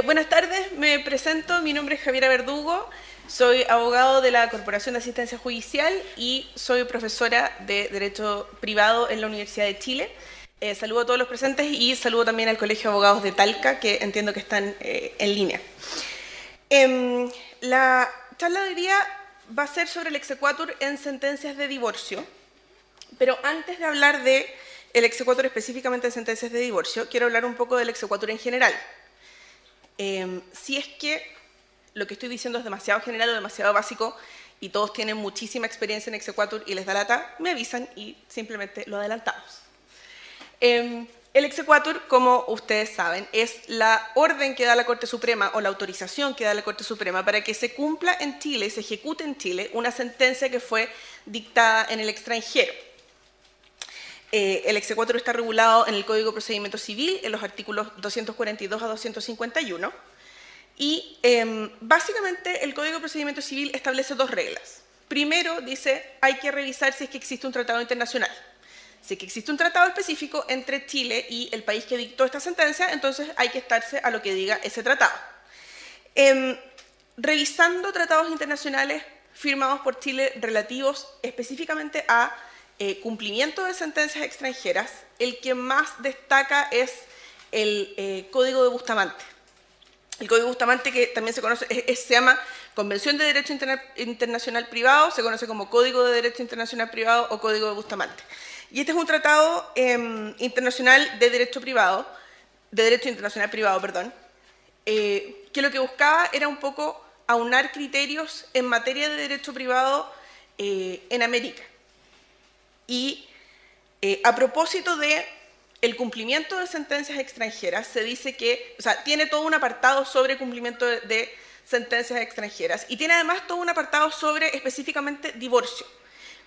Buenas tardes, me presento, mi nombre es Javiera Verdugo, soy abogado de la Corporación de Asistencia Judicial y soy profesora de Derecho Privado en la Universidad de Chile. Saludo a todos los presentes y saludo también al Colegio de Abogados de Talca, que entiendo que están en línea. La charla de hoy día va a ser sobre el exequatur en sentencias de divorcio, pero antes de hablar del exequatur específicamente en sentencias de divorcio, quiero hablar un poco del exequatur en general. Si es que lo que estoy diciendo es demasiado general o demasiado básico y todos tienen muchísima experiencia en exequatur y les da lata, me avisan y simplemente lo adelantamos. El exequatur, como ustedes saben, es la orden que da la Corte Suprema o la autorización que da la Corte Suprema para que se cumpla en Chile, se ejecute en Chile, una sentencia que fue dictada en el extranjero. El exequatur está regulado en el Código de Procedimiento Civil, en los artículos 242 a 251, y básicamente el Código de Procedimiento Civil establece dos reglas. Primero, dice, hay que revisar si es que existe un tratado internacional. Si es que existe un tratado específico entre Chile y el país que dictó esta sentencia, entonces hay que estarse a lo que diga ese tratado. Revisando tratados internacionales firmados por Chile relativos específicamente a cumplimiento de sentencias extranjeras, el que más destaca es el Código de Bustamante. El Código de Bustamante, que también se conoce, se llama Convención de Derecho Internacional Privado, se conoce como Código de Derecho Internacional Privado o Código de Bustamante. Y este es un tratado internacional de derecho privado, de derecho internacional privado, perdón, que lo que buscaba era un poco aunar criterios en materia de derecho privado en América. Y a propósito de el cumplimiento de sentencias extranjeras, se dice que, o sea, tiene todo un apartado sobre cumplimiento de sentencias extranjeras y tiene además todo un apartado sobre específicamente divorcio.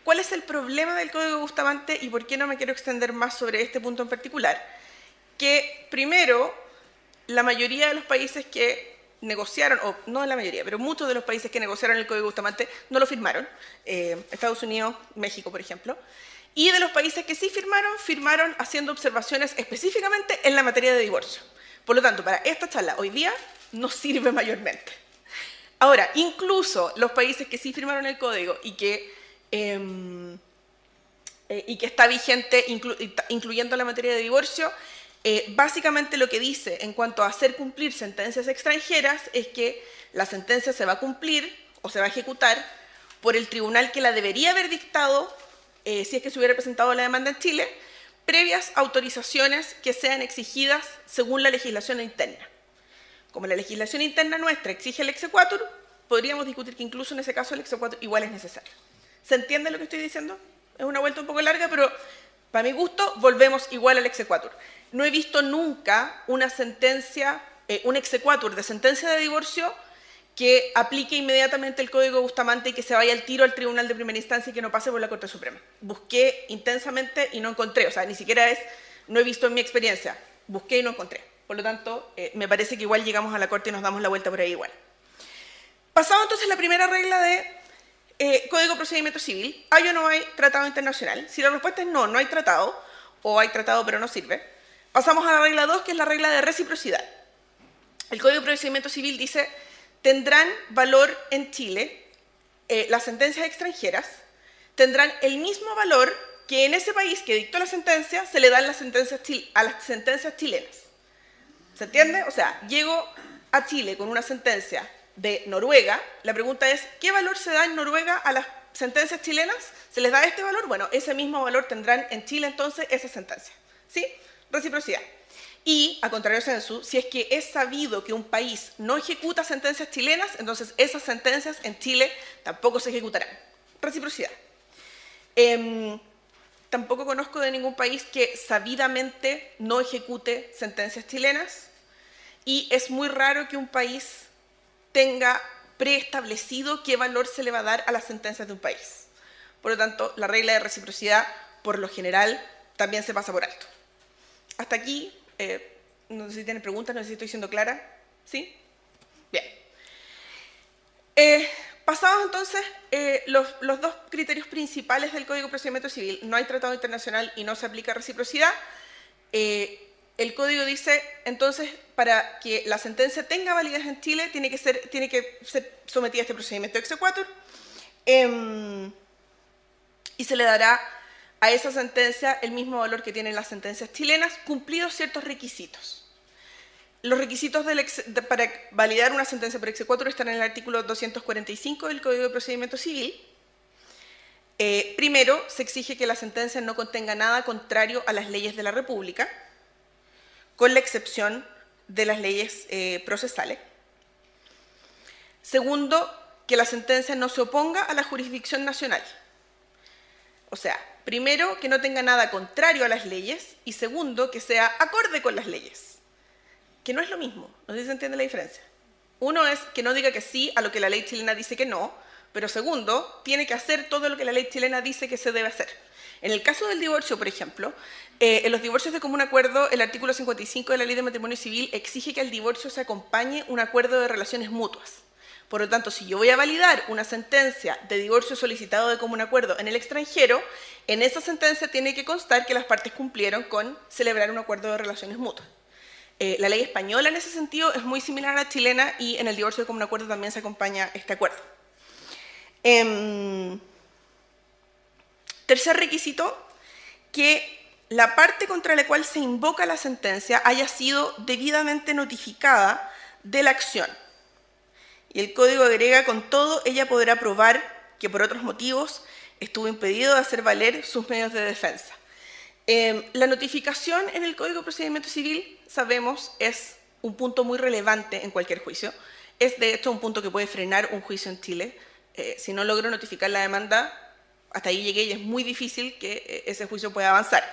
¿Cuál es el problema del Código de Bustamante y por qué no me quiero extender más sobre este punto en particular? Que primero, la mayoría de los países que negociaron, o no la mayoría, pero muchos de los países que negociaron el Código de Bustamante no lo firmaron, Estados Unidos, México, por ejemplo, y de los países que sí firmaron, firmaron haciendo observaciones específicamente en la materia de divorcio. Por lo tanto, para esta charla hoy día no sirve mayormente. Ahora, incluso los países que sí firmaron el código y que está vigente, incluyendo la materia de divorcio, básicamente lo que dice en cuanto a hacer cumplir sentencias extranjeras es que la sentencia se va a cumplir o se va a ejecutar por el tribunal que la debería haber dictado si es que se hubiera presentado la demanda en Chile, previas autorizaciones que sean exigidas según la legislación interna. Como la legislación interna nuestra exige el exequatur, podríamos discutir que incluso en ese caso el exequatur igual es necesario. ¿Se entiende lo que estoy diciendo? Es una vuelta un poco larga, pero para mi gusto volvemos igual al exequatur. No he visto nunca una sentencia, un exequatur de sentencia de divorcio que aplique inmediatamente el Código de Bustamante y que se vaya al tiro al tribunal de primera instancia y que no pase por la Corte Suprema. Busqué intensamente y no encontré, o sea, ni siquiera no he visto en mi experiencia, busqué y no encontré. Por lo tanto, me parece que igual llegamos a la Corte y nos damos la vuelta por ahí igual. Pasado entonces la primera regla de Código de Procedimiento Civil, ¿hay o no hay tratado internacional? Si la respuesta es no, no hay tratado, o hay tratado pero no sirve, pasamos a la regla 2, que es la regla de reciprocidad. El Código de Procedimiento Civil dice: tendrán valor en Chile, las sentencias extranjeras, tendrán el mismo valor que en ese país que dictó la sentencia se le dan a las sentencias chilenas. ¿Se entiende? O sea, llego a Chile con una sentencia de Noruega, la pregunta es, ¿qué valor se da en Noruega a las sentencias chilenas? ¿Se les da este valor? Bueno, ese mismo valor tendrán en Chile entonces esas sentencias. ¿Sí? Reciprocidad. Y, a contrario sensu, si es que es sabido que un país no ejecuta sentencias chilenas, entonces esas sentencias en Chile tampoco se ejecutarán. Reciprocidad. Tampoco conozco de ningún país que sabidamente no ejecute sentencias chilenas y es muy raro que un país tenga preestablecido qué valor se le va a dar a las sentencias de un país. Por lo tanto, la regla de reciprocidad, por lo general, también se pasa por alto. Hasta aquí. No sé si tienen preguntas, no sé si estoy siendo clara. ¿Sí? Bien. Pasados entonces los dos criterios principales del Código de Procedimiento Civil, no hay tratado internacional y no se aplica reciprocidad, el código dice, entonces, para que la sentencia tenga validez en Chile, tiene que ser sometida a este procedimiento exequatur, y se le dará a esa sentencia el mismo valor que tienen las sentencias chilenas, cumplidos ciertos requisitos. Los requisitos para validar una sentencia por exequatur están en el artículo 245 del Código de Procedimiento Civil. Primero, se exige que la sentencia no contenga nada contrario a las leyes de la República, con la excepción de las leyes procesales. Segundo, que la sentencia no se oponga a la jurisdicción nacional. O sea, primero, que no tenga nada contrario a las leyes, y segundo, que sea acorde con las leyes, que no es lo mismo. No sé si se entiende la diferencia. Uno es que no diga que sí a lo que la ley chilena dice que no, pero segundo, tiene que hacer todo lo que la ley chilena dice que se debe hacer. En el caso del divorcio, por ejemplo, en los divorcios de común acuerdo, el artículo 55 de la Ley de Matrimonio Civil exige que al divorcio se acompañe un acuerdo de relaciones mutuas. Por lo tanto, si yo voy a validar una sentencia de divorcio solicitado de común acuerdo en el extranjero, en esa sentencia tiene que constar que las partes cumplieron con celebrar un acuerdo de relaciones mutuas. La ley española en ese sentido es muy similar a la chilena y en el divorcio de común acuerdo también se acompaña este acuerdo. Tercer requisito, que la parte contra la cual se invoca la sentencia haya sido debidamente notificada de la acción. Y el código agrega, con todo, ella podrá probar que por otros motivos estuvo impedido de hacer valer sus medios de defensa. La notificación en el Código de Procedimiento Civil, sabemos, es un punto muy relevante en cualquier juicio. Es, de hecho, un punto que puede frenar un juicio en Chile. Si no logro notificar la demanda, hasta ahí llegué y es muy difícil que ese juicio pueda avanzar.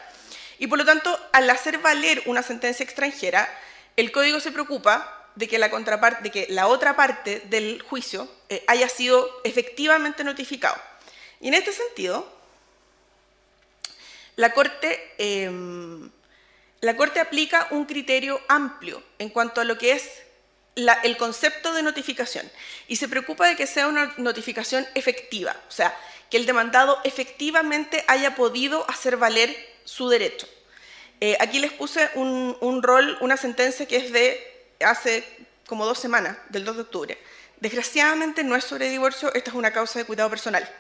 Y por lo tanto, al hacer valer una sentencia extranjera, el Código se preocupa de que la otra parte del juicio haya sido efectivamente notificado. Y en este sentido, la Corte aplica un criterio amplio en cuanto a lo que es el concepto de notificación, y se preocupa de que sea una notificación efectiva, o sea, que el demandado efectivamente haya podido hacer valer su derecho. Aquí les puse una sentencia que es de hace como 2 semanas, del 2 de octubre. Desgraciadamente no es sobre divorcio, esta es una causa de cuidado personal.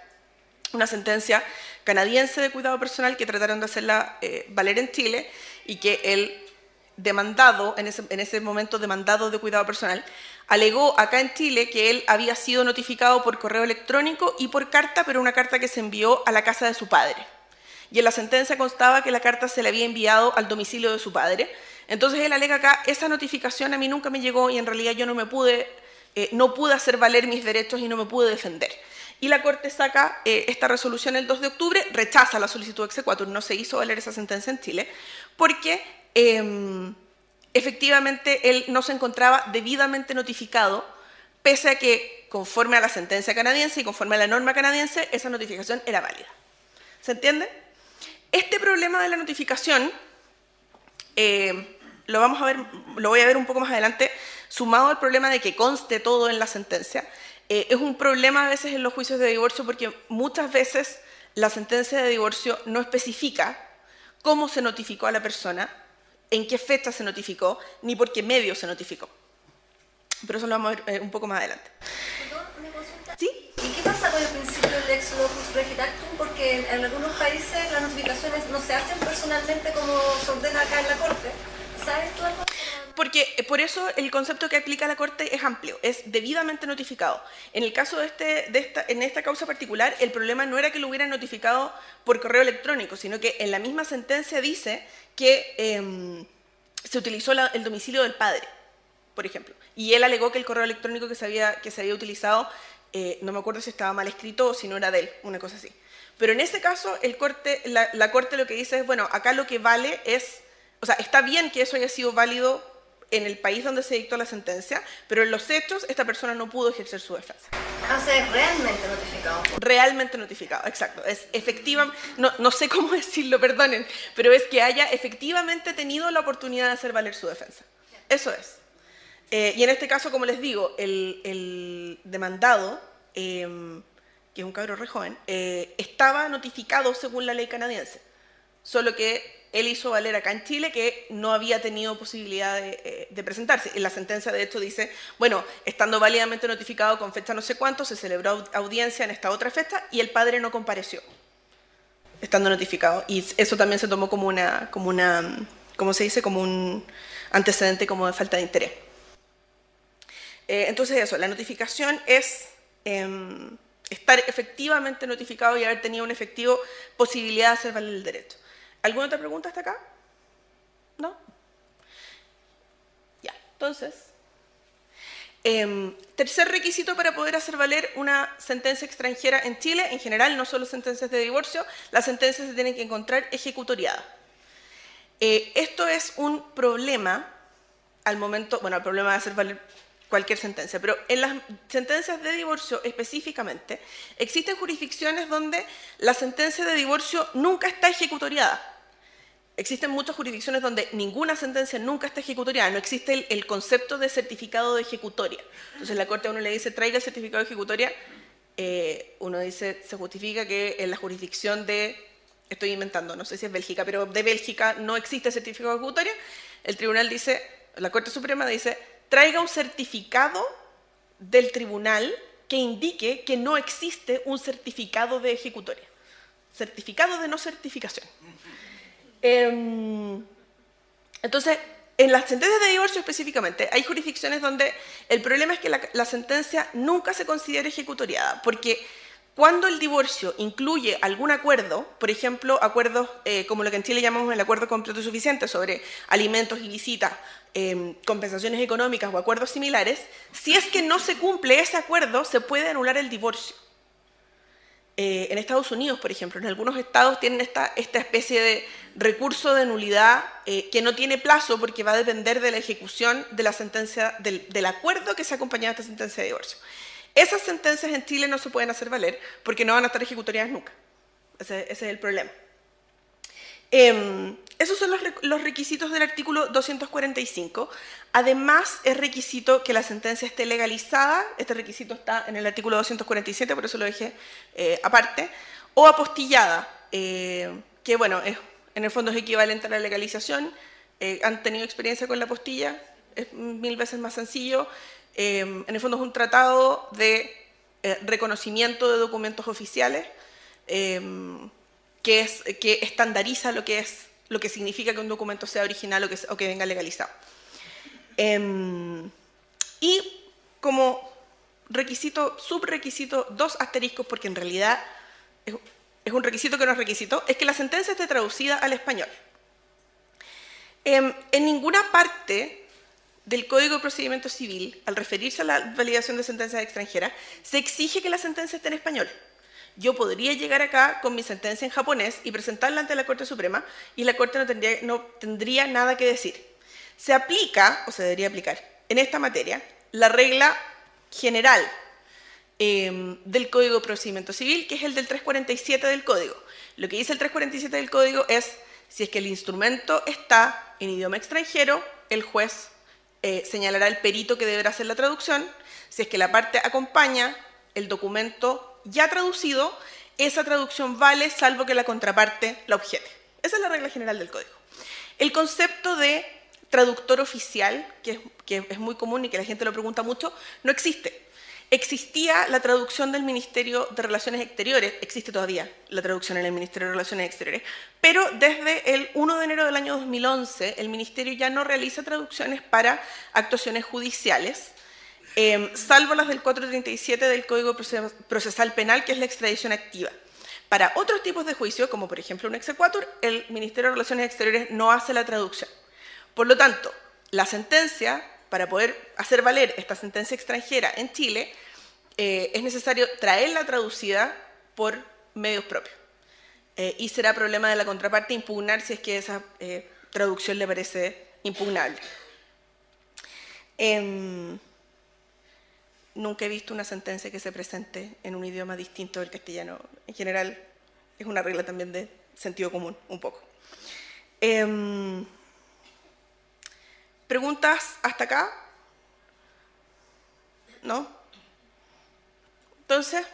Una sentencia canadiense de cuidado personal que trataron de hacerla valer en Chile, y que el demandado, en ese momento demandado de cuidado personal, alegó acá en Chile que él había sido notificado por correo electrónico y por carta, pero una carta que se envió a la casa de su padre. Y en la sentencia constaba que la carta se le había enviado al domicilio de su padre. Entonces él alega acá, esa notificación a mí nunca me llegó y en realidad yo no pude hacer valer mis derechos y no me pude defender. Y la Corte saca esta resolución el 2 de octubre, rechaza la solicitud de exequatur, no se hizo valer esa sentencia en Chile, porque efectivamente él no se encontraba debidamente notificado, pese a que, conforme a la sentencia canadiense y conforme a la norma canadiense, esa notificación era válida. ¿Se entiende? Este problema de la notificación lo voy a ver un poco más adelante, sumado al problema de que conste todo en la sentencia. Es un problema a veces en los juicios de divorcio, porque muchas veces la sentencia de divorcio no especifica cómo se notificó a la persona, en qué fecha se notificó, ni por qué medio se notificó. Pero eso lo vamos a ver un poco más adelante. Perdón, ¿me consulta? ¿Sí? ¿Y qué pasa con el principio del ex locus regit actum? Porque en algunos países las notificaciones no se hacen personalmente como se ordena acá en la Corte. ¿Sabes tú algo? Porque por eso el concepto que aplica la Corte es amplio, es debidamente notificado. En el caso en esta causa particular, el problema no era que lo hubieran notificado por correo electrónico, sino que en la misma sentencia dice que se utilizó el domicilio del padre, por ejemplo. Y él alegó que el correo electrónico que se había utilizado, no me acuerdo si estaba mal escrito o si no era de él, una cosa así. Pero en ese caso, la Corte lo que dice es, bueno, acá lo que vale es, o sea, está bien que eso haya sido válido en el país donde se dictó la sentencia, pero en los hechos esta persona no pudo ejercer su defensa. O sea, es realmente notificado. Realmente notificado, exacto. Es efectiva, no sé cómo decirlo, perdonen, pero es que haya efectivamente tenido la oportunidad de hacer valer su defensa. Eso es. Y en este caso, como les digo, el demandado, que es un cabro re joven, estaba notificado según la ley canadiense. solo que él hizo valer acá en Chile que no había tenido posibilidad de presentarse. Y la sentencia, de hecho, dice, bueno, estando válidamente notificado con fecha no sé cuánto, se celebró audiencia en esta otra fecha y el padre no compareció, estando notificado. Y eso también se tomó como una ¿cómo se dice? Como un antecedente como de falta de interés. Entonces eso, la notificación es estar efectivamente notificado y haber tenido una efectiva posibilidad de hacer valer el derecho. ¿Alguna otra pregunta hasta acá? ¿No? Ya, entonces, tercer requisito para poder hacer valer una sentencia extranjera en Chile, en general, no solo sentencias de divorcio, las sentencias se tienen que encontrar ejecutoriadas. Esto es un problema al momento, bueno, el problema de hacer valer cualquier sentencia, pero en las sentencias de divorcio específicamente, existen jurisdicciones donde la sentencia de divorcio nunca está ejecutoriada. Existen muchas jurisdicciones donde ninguna sentencia nunca está ejecutoriada, no existe el concepto de certificado de ejecutoria. Entonces la Corte a uno le dice, traiga el certificado de ejecutoria, uno dice, se justifica que en la jurisdicción de, estoy inventando, no sé si es Bélgica, pero de Bélgica no existe certificado de ejecutoria, el tribunal dice, la Corte Suprema dice, traiga un certificado del tribunal que indique que no existe un certificado de ejecutoria. Certificado de no certificación. Entonces, en las sentencias de divorcio específicamente, hay jurisdicciones donde el problema es que la sentencia nunca se considera ejecutoriada, porque cuando el divorcio incluye algún acuerdo, por ejemplo, acuerdos como lo que en Chile llamamos el acuerdo completo y suficiente sobre alimentos y visitas, compensaciones económicas o acuerdos similares, si es que no se cumple ese acuerdo, se puede anular el divorcio. En Estados Unidos, por ejemplo, en algunos estados tienen esta especie de recurso de nulidad que no tiene plazo porque va a depender de la ejecución de la sentencia, del acuerdo que se acompaña a esta sentencia de divorcio. Esas sentencias en Chile no se pueden hacer valer porque no van a estar ejecutoriadas nunca. Ese es el problema. Esos son los requisitos del artículo 245. Además, es requisito que la sentencia esté legalizada. Este requisito está en el artículo 247, por eso lo dejé aparte. O apostillada, que bueno, en el fondo es equivalente a la legalización. ¿Han tenido experiencia con la apostilla? Es 1000 veces más sencillo. En el fondo es un tratado de reconocimiento de documentos oficiales que estandariza lo que significa que un documento sea original o que venga legalizado. Y como requisito, subrequisito, 2 asteriscos, porque en realidad es un requisito que no es requisito, es que la sentencia esté traducida al español. En ninguna parte del Código de Procedimiento Civil, al referirse a la validación de sentencias extranjeras, se exige que la sentencia esté en español. Yo podría llegar acá con mi sentencia en japonés y presentarla ante la Corte Suprema y la Corte no tendría nada que decir. Se aplica, o se debería aplicar, en esta materia, la regla general del Código de Procedimiento Civil, que es el del 347 del Código. Lo que dice el 347 del Código es, si es que el instrumento está en idioma extranjero, el juez señalará el perito que deberá hacer la traducción. Si es que la parte acompaña el documento ya traducido, esa traducción vale salvo que la contraparte la objete. Esa es la regla general del Código. El concepto de traductor oficial, que es muy común y que la gente lo pregunta mucho, no existe. Existía la traducción del Ministerio de Relaciones Exteriores, existe todavía la traducción en el Ministerio de Relaciones Exteriores, pero desde el 1 de enero del año 2011 el Ministerio ya no realiza traducciones para actuaciones judiciales, salvo las del 437 del Código Procesal Penal, que es la extradición activa. Para otros tipos de juicio, como por ejemplo un exequatur, el Ministerio de Relaciones Exteriores no hace la traducción. Por lo tanto, la sentencia, para poder hacer valer esta sentencia extranjera en Chile, es necesario traerla traducida por medios propios. Y será problema de la contraparte impugnar si es que esa traducción le parece impugnable. Nunca he visto una sentencia que se presente en un idioma distinto del castellano. En general, es una regla también de sentido común, un poco. ¿Preguntas hasta acá? ¿No? Entonces,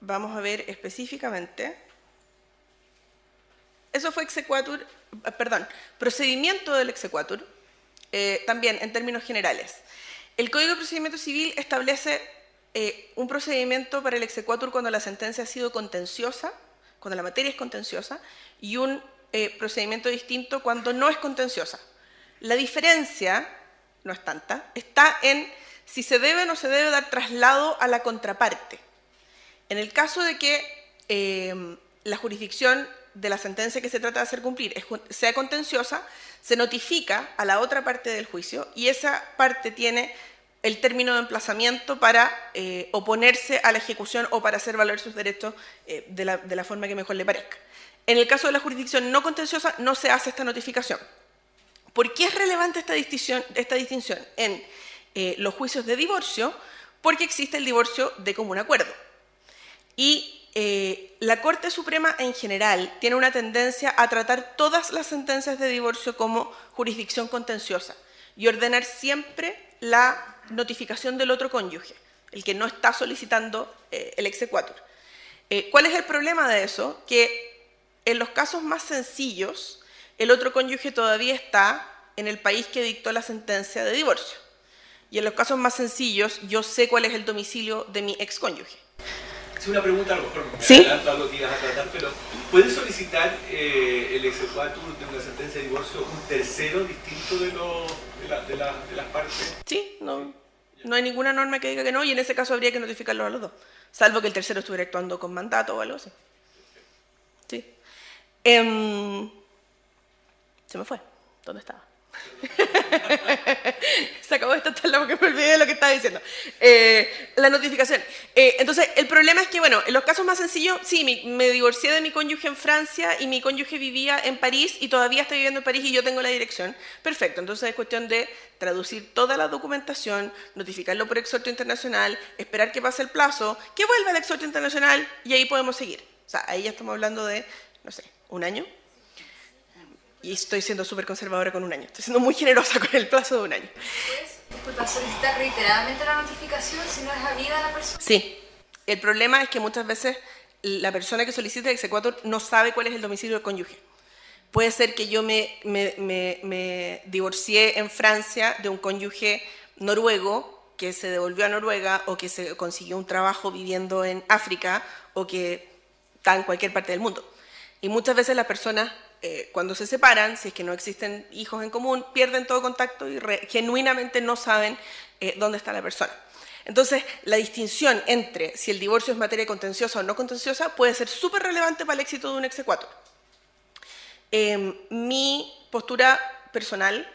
vamos a ver específicamente eso fue exequatur, perdón, procedimiento del exequatur, también en términos generales. El Código de Procedimiento Civil establece un procedimiento para el exequatur cuando la sentencia ha sido contenciosa, cuando la materia es contenciosa, y un procedimiento distinto cuando no es contenciosa. La diferencia, no es tanta, está en si se debe o no se debe dar traslado a la contraparte. En el caso de que la jurisdicción de la sentencia que se trata de hacer cumplir sea contenciosa, se notifica a la otra parte del juicio y esa parte tiene el término de emplazamiento para oponerse a la ejecución o para hacer valer sus derechos de la forma que mejor le parezca. En el caso de la jurisdicción no contenciosa no se hace esta notificación. ¿Por qué es relevante esta distinción en los juicios de divorcio? Porque existe el divorcio de común acuerdo. Y la Corte Suprema en general tiene una tendencia a tratar todas las sentencias de divorcio como jurisdicción contenciosa y ordenar siempre la notificación del otro cónyuge, el que no está solicitando el exequatur. ¿Cuál es el problema de eso? Que en los casos más sencillos, el otro cónyuge todavía está en el país que dictó la sentencia de divorcio. Y en los casos más sencillos, yo sé cuál es el domicilio de mi excónyuge. Es una pregunta, a lo mejor me ¿Sí? adelanto a lo que ibas a tratar, pero ¿puede solicitar el exequatur de una sentencia de divorcio un tercero distinto de las partes? Sí, no hay ninguna norma que diga que no, y en ese caso habría que notificarlos a los dos, salvo que el tercero estuviera actuando con mandato o algo así. Sí. Se me fue. ¿Dónde estaba? Se acabó esto tan largo que me olvidé de lo que estaba diciendo. La notificación. Entonces, el problema es que, bueno, en los casos más sencillos, sí, me divorcié de mi cónyuge en Francia y mi cónyuge vivía en París y todavía está viviendo en París y yo tengo la dirección. Perfecto, entonces es cuestión de traducir toda la documentación, notificarlo por exhorto internacional, esperar que pase el plazo, que vuelva el exhorto internacional y ahí podemos seguir. O sea, ahí ya estamos hablando de, no sé, un año. Y estoy siendo súper conservadora con un año. Estoy siendo muy generosa con el plazo de un año. ¿Puedes solicitar reiteradamente la notificación si no es habida la persona? Sí. El problema es que muchas veces la persona que solicita el exequatur no sabe cuál es el domicilio del cónyuge. Puede ser que yo me divorcié en Francia de un cónyuge noruego que se devolvió a Noruega o que se consiguió un trabajo viviendo en África o que está en cualquier parte del mundo. Y muchas veces las personas, cuando se separan, si es que no existen hijos en común, pierden todo contacto y genuinamente no saben dónde está la persona. Entonces, la distinción entre si el divorcio es materia contenciosa o no contenciosa puede ser súper relevante para el éxito de un exequatur. Mi postura personal,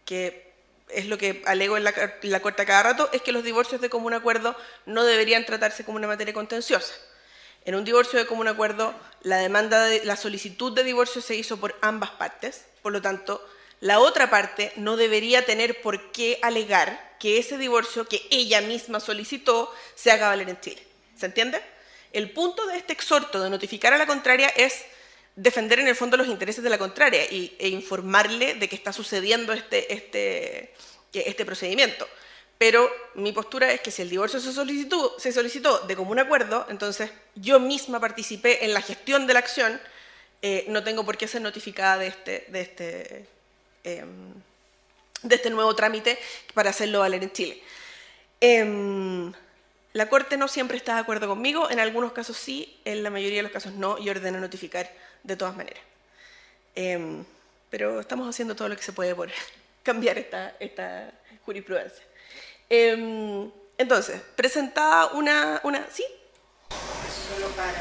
que es lo que alego en la Corte a cada rato, es que los divorcios de común acuerdo no deberían tratarse como una materia contenciosa. En un divorcio de común acuerdo, la solicitud de divorcio se hizo por ambas partes, por lo tanto, la otra parte no debería tener por qué alegar que ese divorcio que ella misma solicitó se haga valer en Chile. ¿Se entiende? El punto de este exhorto de notificar a la contraria es defender en el fondo los intereses de la contraria e informarle de que está sucediendo este procedimiento. Pero mi postura es que si el divorcio se solicitó de común acuerdo, entonces yo misma participé en la gestión de la acción, no tengo por qué ser notificada de este nuevo trámite para hacerlo valer en Chile. La Corte no siempre está de acuerdo conmigo, en algunos casos sí, en la mayoría de los casos no, y ordena notificar de todas maneras. Pero estamos haciendo todo lo que se puede por cambiar esta jurisprudencia. Entonces, presentada una... ¿Sí? Solo para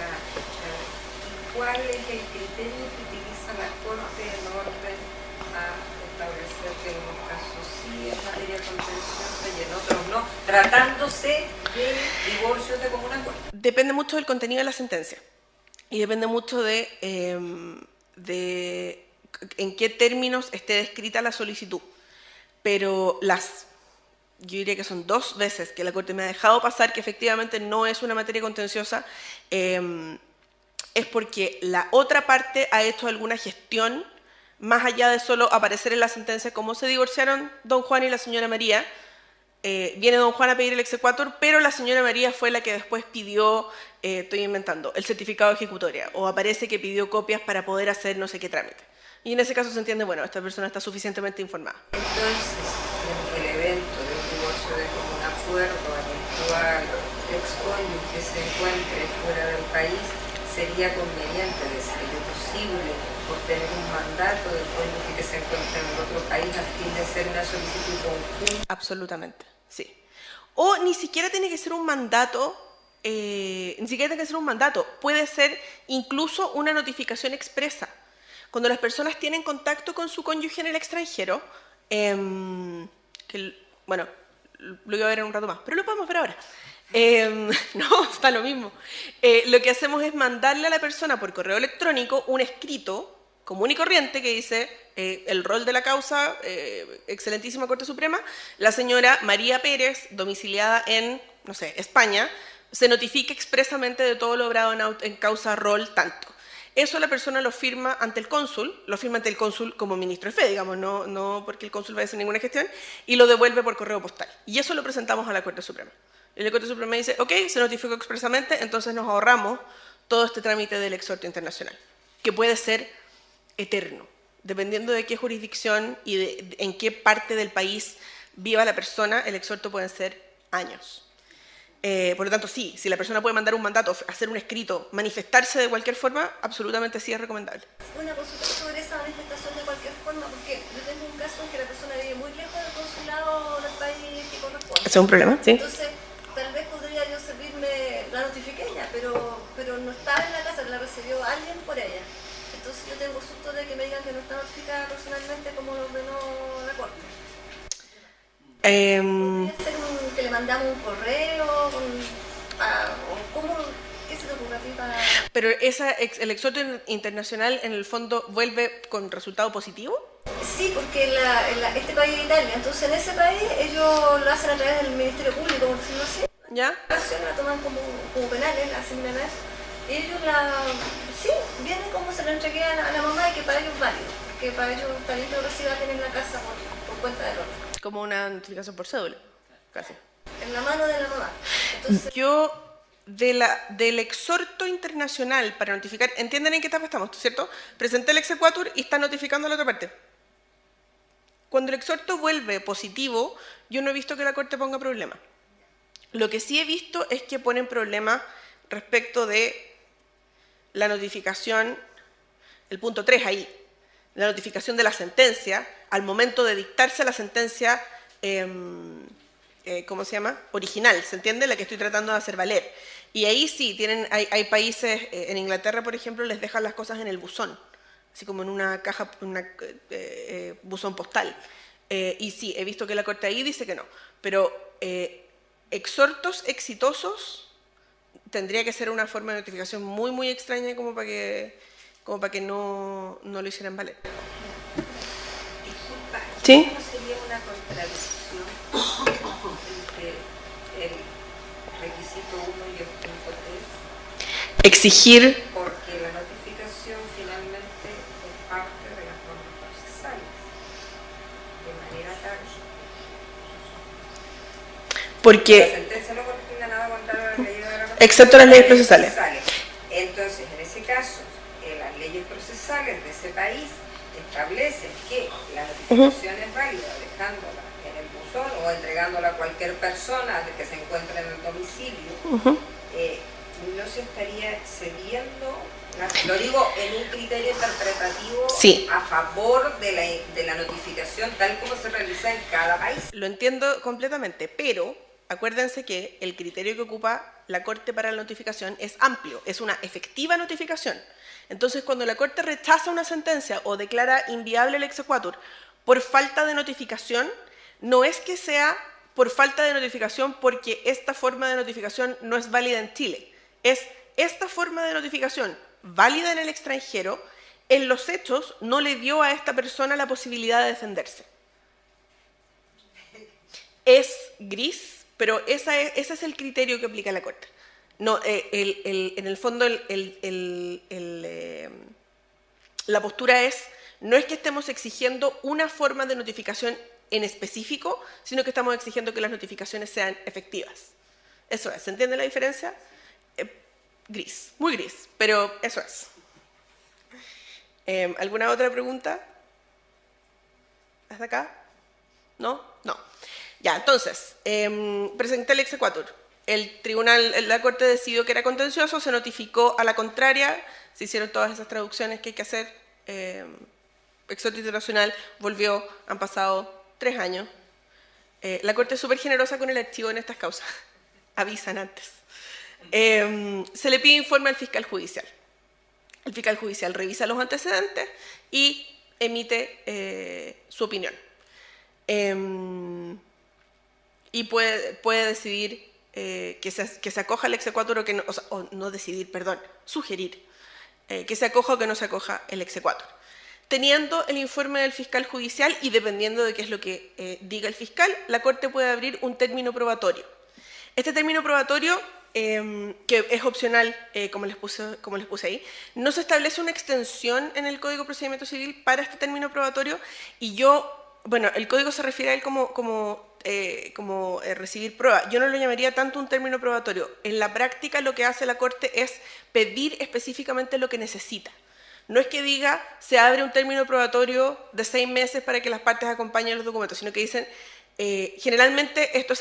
¿cuál es el criterio que utiliza la Corte en orden a establecer que en unos casos sí es materia contenciosa y en otros no, tratándose de divorcios de común acuerdo? Depende mucho del contenido de la sentencia y depende mucho de en qué términos esté descrita la solicitud, pero yo diría que son 2 veces que la Corte me ha dejado pasar que efectivamente no es una materia contenciosa, es porque la otra parte ha hecho alguna gestión más allá de solo aparecer en la sentencia como se divorciaron don Juan y la señora María, viene don Juan a pedir el exequatur, pero la señora María fue la que después pidió, estoy inventando, el certificado de ejecutoria, o aparece que pidió copias para poder hacer no sé qué trámite. Y en ese caso se entiende, bueno, esta persona está suficientemente informada. Entonces, en el evento de un divorcio de común acuerdo, eventual excónyuge se encuentre fuera del país, sería conveniente, de ser posible, obtener un mandato del cónyuge que se encuentra en otro país a fin de hacer una solicitud conjunta. Absolutamente, sí. O ni siquiera tiene que ser un mandato, puede ser incluso una notificación expresa. Cuando las personas tienen contacto con su cónyuge en el extranjero, bueno, lo iba a ver en un rato más, pero lo podemos ver ahora. No, está lo mismo. Lo que hacemos es mandarle a la persona por correo electrónico un escrito común y corriente que dice el rol de la causa, excelentísima Corte Suprema, la señora María Pérez, domiciliada en, no sé, España, se notifica expresamente de todo lo obrado en causa rol tanto. Eso la persona lo firma ante el cónsul, como ministro de fe, digamos, no porque el cónsul vaya a hacer ninguna gestión, y lo devuelve por correo postal. Y eso lo presentamos a la Corte Suprema. Y la Corte Suprema dice, ok, se notificó expresamente, entonces nos ahorramos todo este trámite del exhorto internacional, que puede ser eterno, dependiendo de qué jurisdicción y en qué parte del país viva la persona, el exhorto pueden ser años. Por lo tanto, sí, si la persona puede mandar un mandato, hacer un escrito, manifestarse de cualquier forma, absolutamente sí es recomendable. Una consulta sobre esa manifestación de cualquier forma, porque yo tengo un caso en que la persona vive muy lejos del consulado del país que corresponde. ¿Ese es un problema? Sí. Entonces, tal vez podría yo servirme, la notifiqué ella, pero no estaba en la casa, la recibió alguien por ella. Entonces yo tengo susto de que me digan que no está notificada personalmente como lo ordenó la Corte. ¿Podría ser que le mandamos un correo? ¿Qué se te ocurre a ti para...? Pero el exhorto internacional en el fondo vuelve con resultado positivo. Sí, porque este país es Italia, entonces en ese país ellos lo hacen a través del Ministerio Público, por decirlo así. ¿Ya? La toman como penales, la asignan a eso. Y ellos vienen como se lo entregué a la mamá y que para ellos es válido, porque para ellos está bien que lo reciban en la casa por cuenta del otro. Como una notificación por cédula, casi. En la mano de la mamá. Entonces, Yo, del exhorto internacional para notificar, ¿entienden en qué etapa estamos, cierto? Presenté el exequatur y está notificando a la otra parte. Cuando el exhorto vuelve positivo, yo no he visto que la Corte ponga problema. Lo que sí he visto es que ponen problema respecto de la notificación, el punto 3 ahí, la notificación de la sentencia, al momento de dictarse la sentencia, ¿cómo se llama? Original, ¿se entiende? La que estoy tratando de hacer valer. Y ahí sí, hay países, en Inglaterra, por ejemplo, les dejan las cosas en el buzón, así como en una caja, buzón postal. Y sí, he visto que la Corte ahí dice que no, pero exhortos exitosos tendría que ser una forma de notificación muy, muy extraña como para que no lo hicieran valer. Disculpa, ¿Sí? ¿cómo sería una contradicción entre el requisito 1 y el punto 3? Exigir, Porque la notificación finalmente es parte de las normas procesales, de manera tal la porque, sentencia no corresponde a nada contra las leyes de la excepto las leyes procesales. Entonces, en ese caso, las leyes procesales de ese país establecen que la notificación es válida dejándola en el buzón o entregándola a cualquier persona que se encuentre en el domicilio, no se estaría cediendo, lo digo en un criterio interpretativo Sí. a favor de la notificación tal como se realiza en cada país. Lo entiendo completamente, pero acuérdense que el criterio que ocupa la Corte para la notificación es amplio, es una efectiva notificación. Entonces, cuando la Corte rechaza una sentencia o declara inviable el exequatur por falta de notificación, no es que sea por falta de notificación porque esta forma de notificación no es válida en Chile. Es esta forma de notificación válida en el extranjero, en los hechos no le dio a esta persona la posibilidad de defenderse. Es gris, pero ese es el criterio que aplica la Corte. No, en el fondo, la postura es, no es que estemos exigiendo una forma de notificación en específico, sino que estamos exigiendo que las notificaciones sean efectivas. Eso es, ¿se entiende la diferencia? Gris, muy gris, pero eso es. ¿Alguna otra pregunta? ¿Hasta acá? ¿No? No. Ya, entonces, presenté el exequatur. El tribunal, la Corte decidió que era contencioso, se notificó a la contraria, se hicieron todas esas traducciones que hay que hacer. Exhorto internacional volvió, han pasado 3 años. La Corte es súper generosa con el archivo en estas causas. Avisan antes. Se le pide informe al fiscal judicial. El fiscal judicial revisa los antecedentes y emite su opinión. Y puede decidir que se acoja al exequatur o que no, o no decidir, perdón, sugerir que se acoja o que no se acoja el exequatur. Teniendo el informe del fiscal judicial y dependiendo de qué es lo que diga el fiscal, la Corte puede abrir un término probatorio. Este término probatorio, que es opcional, como les puse ahí, no se establece una extensión en el Código de Procedimiento Civil para este término probatorio y bueno, el Código se refiere a él como recibir prueba. Yo no lo llamaría tanto un término probatorio. En la práctica lo que hace la Corte es pedir específicamente lo que necesita. No es que diga, se abre un término probatorio de 6 meses para que las partes acompañen los documentos, sino que dicen, generalmente esto es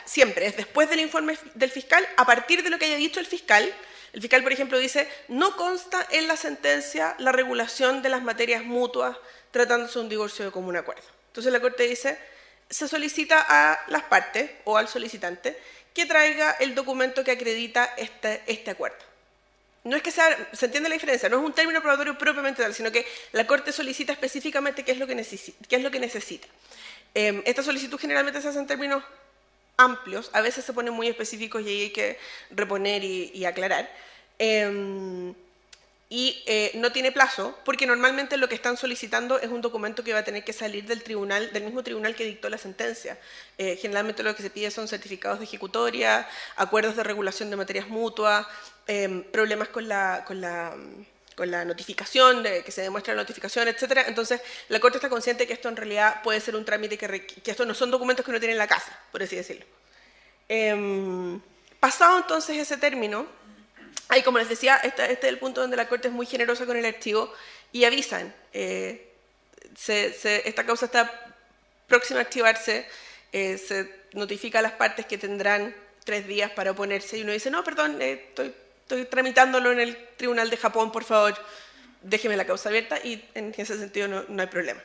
siempre es después del informe del fiscal, a partir de lo que haya dicho el fiscal, por ejemplo, dice, no consta en la sentencia la regulación de las materias mutuas tratándose de un divorcio de común acuerdo. Entonces la Corte dice, se solicita a las partes o al solicitante que traiga el documento que acredita este acuerdo. No es que se entiende la diferencia, no es un término probatorio propiamente tal, sino que la Corte solicita específicamente qué es lo que necesita. Esta solicitud generalmente se hace en términos amplios, a veces se ponen muy específicos y ahí hay que reponer y aclarar. No tiene plazo, porque normalmente lo que están solicitando es un documento que va a tener que salir del mismo tribunal que dictó la sentencia. Generalmente lo que se pide son certificados de ejecutoria, acuerdos de regulación de materias mutuas, problemas con la notificación, que se demuestra la notificación, etc. Entonces, la Corte está consciente que esto en realidad puede ser un trámite que estos no son documentos que uno tiene en la casa, por así decirlo. Pasado entonces ese término, ahí, como les decía, este es el punto donde la Corte es muy generosa con el archivo y avisan. Esta causa está próxima a archivarse, se notifica a las partes que tendrán 3 días para oponerse y uno dice, no, perdón, estoy tramitándolo en el Tribunal de Japón, por favor, déjeme la causa abierta y en ese sentido no hay problema.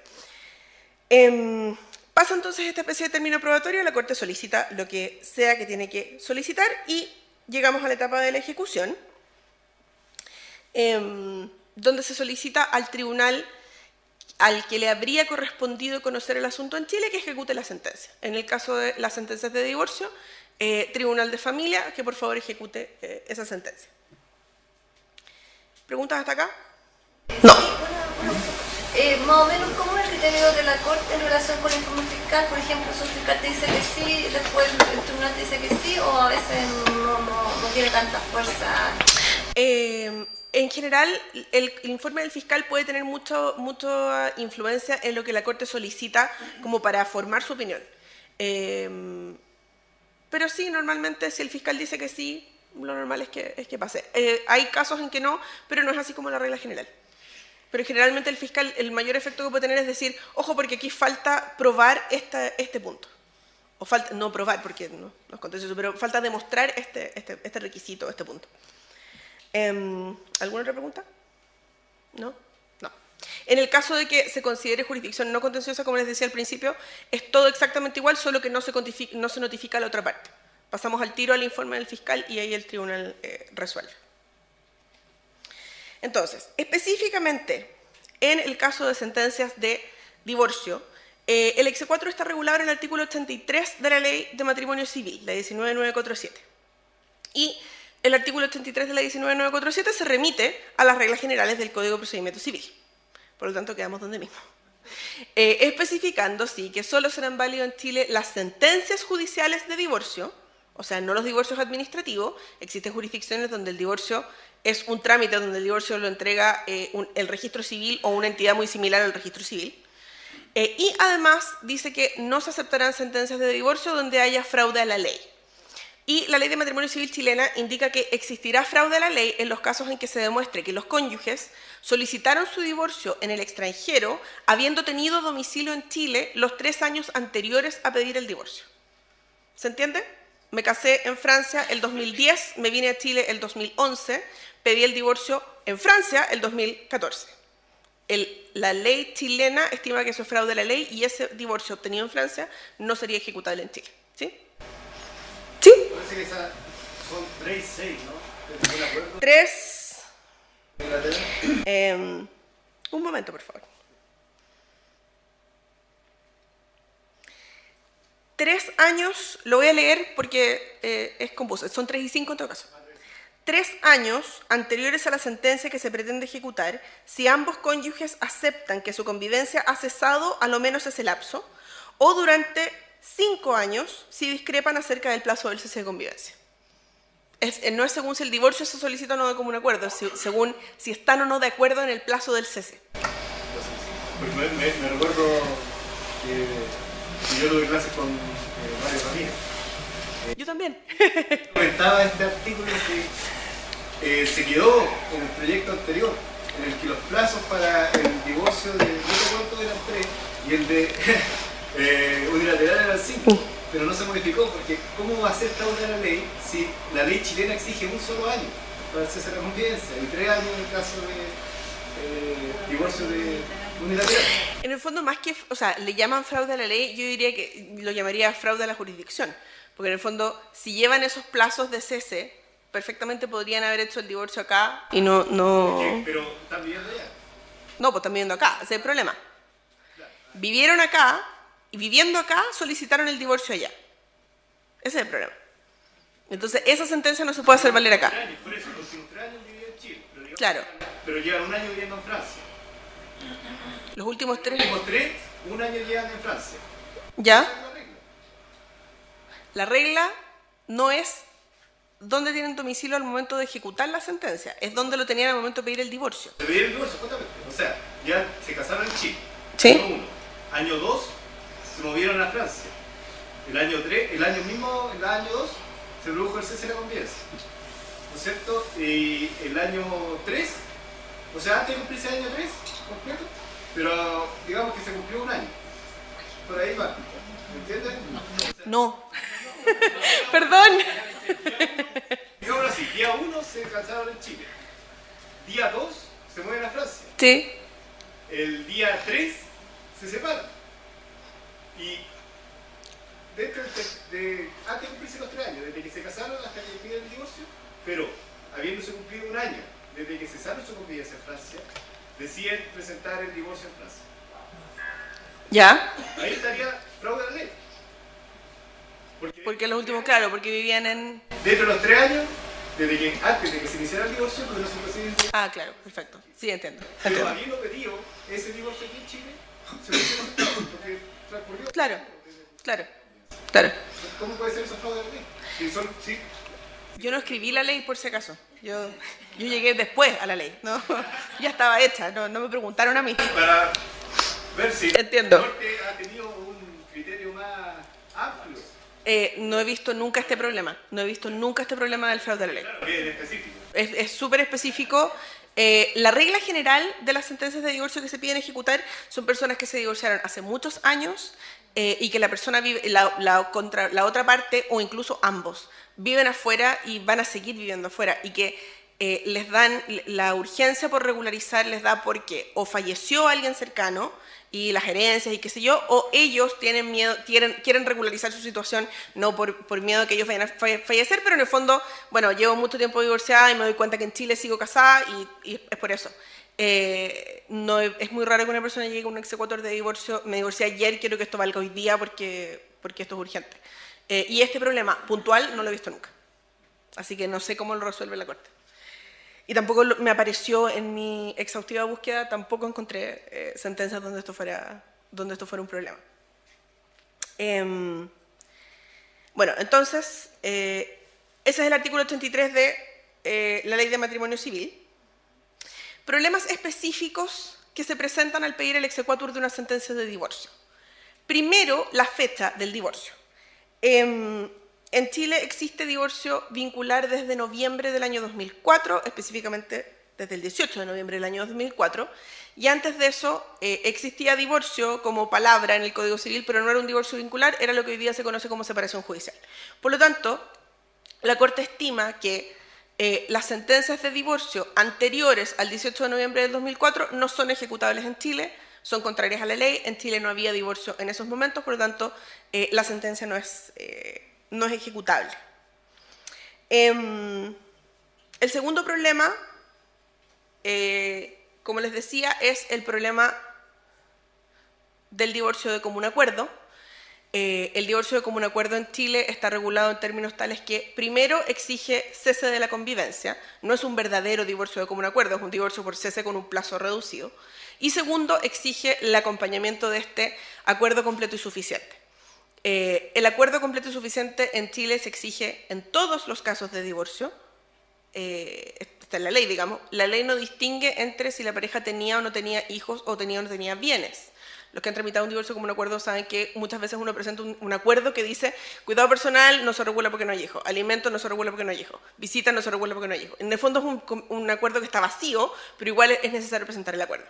Pasa entonces esta especie de término probatorio, la Corte solicita lo que sea que tiene que solicitar y llegamos a la etapa de la ejecución, donde se solicita al tribunal al que le habría correspondido conocer el asunto en Chile que ejecute la sentencia. En el caso de las sentencias de divorcio, Tribunal de Familia, que por favor ejecute esa sentencia. ¿Preguntas hasta acá? No. Más o menos, ¿cómo es el criterio de la Corte en relación con el informe fiscal? Por ejemplo, si el fiscal te dice que sí, después el tribunal te dice que sí, o a veces no tiene tanta fuerza. En general, el informe del fiscal puede tener mucha influencia en lo que la Corte solicita como para formar su opinión. Pero sí, normalmente si el fiscal dice que sí, lo normal es que pase. Hay casos en que no, pero no es así como la regla general. Pero generalmente el fiscal, el mayor efecto que puede tener es decir, ojo, porque aquí falta probar este punto. O falta, no probar, porque no es contencioso, pero falta demostrar este requisito, este punto. ¿Alguna otra pregunta? ¿No? No. En el caso de que se considere jurisdicción no contenciosa, como les decía al principio, es todo exactamente igual, solo que no se notifica a la otra parte. Pasamos al tiro al informe del fiscal y ahí el tribunal resuelve. Entonces, específicamente en el caso de sentencias de divorcio, el exequatur está regulado en el artículo 83 de la Ley de Matrimonio Civil, la 19947. Y el artículo 83 de la 19947 se remite a las reglas generales del Código de Procedimiento Civil. Por lo tanto, quedamos donde mismo. Especificando, sí, que solo serán válidas en Chile las sentencias judiciales de divorcio, o sea, no los divorcios administrativos. Existen jurisdicciones donde el divorcio es un trámite, donde el divorcio lo entrega el registro civil o una entidad muy similar al registro civil. Y además dice que no se aceptarán sentencias de divorcio donde haya fraude a la ley. Y la Ley de Matrimonio Civil chilena indica que existirá fraude a la ley en los casos en que se demuestre que los cónyuges solicitaron su divorcio en el extranjero habiendo tenido domicilio en Chile los 3 años anteriores a pedir el divorcio. ¿Se entiende? Me casé en Francia el 2010, me vine a Chile el 2011, pedí el divorcio en Francia el 2014. La ley chilena estima que eso es fraude a la ley y ese divorcio obtenido en Francia no sería ejecutable en Chile. ¿Sí? ¿Sí? Parece que esas son 3 y 6, ¿no? ¿Están de acuerdo? 3. Inglaterra. Un momento, por favor. 3 años, lo voy a leer porque es confuso, son 3 y 5 en todo caso. 3 años anteriores a la sentencia que se pretende ejecutar, si ambos cónyuges aceptan que su convivencia ha cesado a lo menos ese lapso, o durante 5 años si discrepan acerca del plazo del cese de convivencia. No es según si el divorcio se solicita o no de común acuerdo, es según si están o no de acuerdo en el plazo del cese. Porque me recuerdo que yo tuve clases con Mario Ramírez. Yo también. Comentaba este artículo que se quedó en el proyecto anterior, en el que los plazos para el divorcio de no sé cuánto eran 3 y el de unilateral eran 5, pero no se modificó porque ¿cómo va a ser fraude a la ley si la ley chilena exige un solo año para el cese de la convivencia y 3 años en el caso de divorcio de unilateral? En el fondo, más que, o sea, le llaman fraude a la ley, yo diría que lo llamaría fraude a la jurisdicción. Porque en el fondo, si llevan esos plazos de cese, perfectamente podrían haber hecho el divorcio acá y no... Pero están viviendo allá. No, pues están viviendo acá, ese es el problema. Vivieron acá y viviendo acá solicitaron el divorcio allá. Ese es el problema. Entonces, esa sentencia no se puede hacer valer acá. Por eso, los últimos 3 años vivían en Chile. Claro. Pero llevan 1 año viviendo en Francia. Los últimos 3... Los últimos 3, 1 año llevan en Francia. ¿Ya? La regla no es dónde tienen domicilio al momento de ejecutar la sentencia, es dónde lo tenían al momento de pedir el divorcio. Se pidieron el divorcio, justamente. O sea, ya se casaron en Chile. ¿Sí? Año 1. Año 2, se movieron a Francia. El año 3, el año 2, se produjo el cese de la convivencia. ¿No es cierto? Y el año 3, o sea, antes de cumplirse el año 3 completo, pero digamos que se cumplió 1 año. Por ahí va. ¿Me entiendes? No. Perdón. Digámoslo así, día 1 se casaron en Chile. Día 2 se mueven a Francia. Sí. El día 3 se separan. Y dentro antes de cumplirse los 3 años, desde que se casaron hasta que piden el divorcio, pero habiéndose cumplido 1 año desde que cesaron su convivencia en Francia, deciden presentar el divorcio en Francia. ¿Ya? Ahí estaría fraude a la ley. Porque los últimos, claro, porque vivían en... Dentro de los 3 años, antes de que se iniciara el divorcio, pero no se procedió. Ah, claro, perfecto. Sí, entiendo. Pero habiendo pedido ese divorcio aquí en Chile, se lo hicieron porque transcurrió. Claro. ¿Cómo puede ser eso fraude a la ley? Sí. Yo no escribí la ley por si acaso. Yo llegué después a la ley, ¿no? Ya estaba hecha, no me preguntaron a mí. Para ver si Entiendo. el norte ha tenido un criterio más amplio. No he visto nunca este problema. No he visto nunca este problema del fraude a la ley. Claro, bien específico. Es súper específico. La regla general de las sentencias de divorcio que se piden ejecutar son personas que se divorciaron hace muchos años y que la persona vive, la otra parte o incluso ambos viven afuera y van a seguir viviendo afuera y que les dan la urgencia por regularizar, les da porque o falleció alguien cercano y las herencias y qué sé yo, o ellos tienen miedo, quieren regularizar su situación, no por miedo a que ellos vayan a fallecer, pero en el fondo, bueno, llevo mucho tiempo divorciada y me doy cuenta que en Chile sigo casada y es por eso. No, es muy raro que una persona llegue con un executor de divorcio, me divorcié ayer, quiero que esto valga hoy día porque esto es urgente. Y este problema puntual no lo he visto nunca, así que no sé cómo lo resuelve la Corte. Y tampoco me apareció en mi exhaustiva búsqueda, tampoco encontré sentencias donde esto fuera un problema. Bueno, entonces, ese es el artículo 83 de la Ley de Matrimonio Civil. Problemas específicos que se presentan al pedir el exequatur de una sentencia de divorcio. Primero, la fecha del divorcio. En Chile existe divorcio vincular desde noviembre del año 2004, específicamente desde el 18 de noviembre del año 2004, y antes de eso existía divorcio como palabra en el Código Civil, pero no era un divorcio vincular, era lo que hoy día se conoce como separación judicial. Por lo tanto, la Corte estima que las sentencias de divorcio anteriores al 18 de noviembre del 2004 no son ejecutables en Chile, son contrarias a la ley. En Chile no había divorcio en esos momentos, por lo tanto, la sentencia no es ejecutable. El segundo problema, como les decía, es el problema del divorcio de común acuerdo. El divorcio de común acuerdo en Chile está regulado en términos tales que, primero, exige cese de la convivencia. No es un verdadero divorcio de común acuerdo, es un divorcio por cese con un plazo reducido. Y segundo, exige el acompañamiento de este acuerdo completo y suficiente. El acuerdo completo y suficiente en Chile se exige en todos los casos de divorcio. Está en la ley, digamos. La ley no distingue entre si la pareja tenía o no tenía hijos o tenía o no tenía bienes. Los que han tramitado un divorcio como un acuerdo saben que muchas veces uno presenta un acuerdo que dice cuidado personal no se regula porque no hay hijos, alimentos no se regula porque no hay hijos, visitas no se regula porque no hay hijos. En el fondo es un acuerdo que está vacío, pero igual es necesario presentar el acuerdo.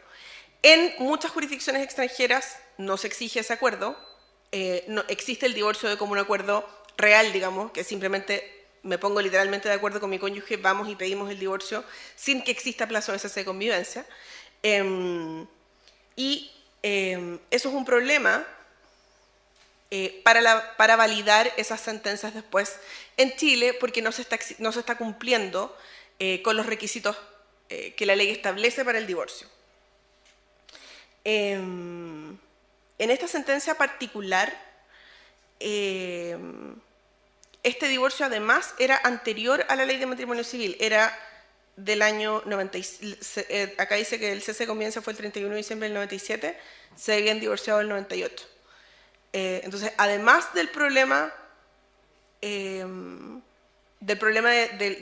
En muchas jurisdicciones extranjeras no se exige ese acuerdo, no existe el divorcio de común acuerdo real, digamos, que simplemente me pongo literalmente de acuerdo con mi cónyuge, vamos y pedimos el divorcio sin que exista plazo de cese de convivencia. Eso es un problema para validar esas sentencias después en Chile, porque no se está cumpliendo con los requisitos que la ley establece para el divorcio. En esta sentencia particular, este divorcio además era anterior a la ley de matrimonio civil, era del año 97, acá dice que el cese de convivencia fue el 31 de diciembre del 97, se habían divorciado el 98. Entonces, además del problema de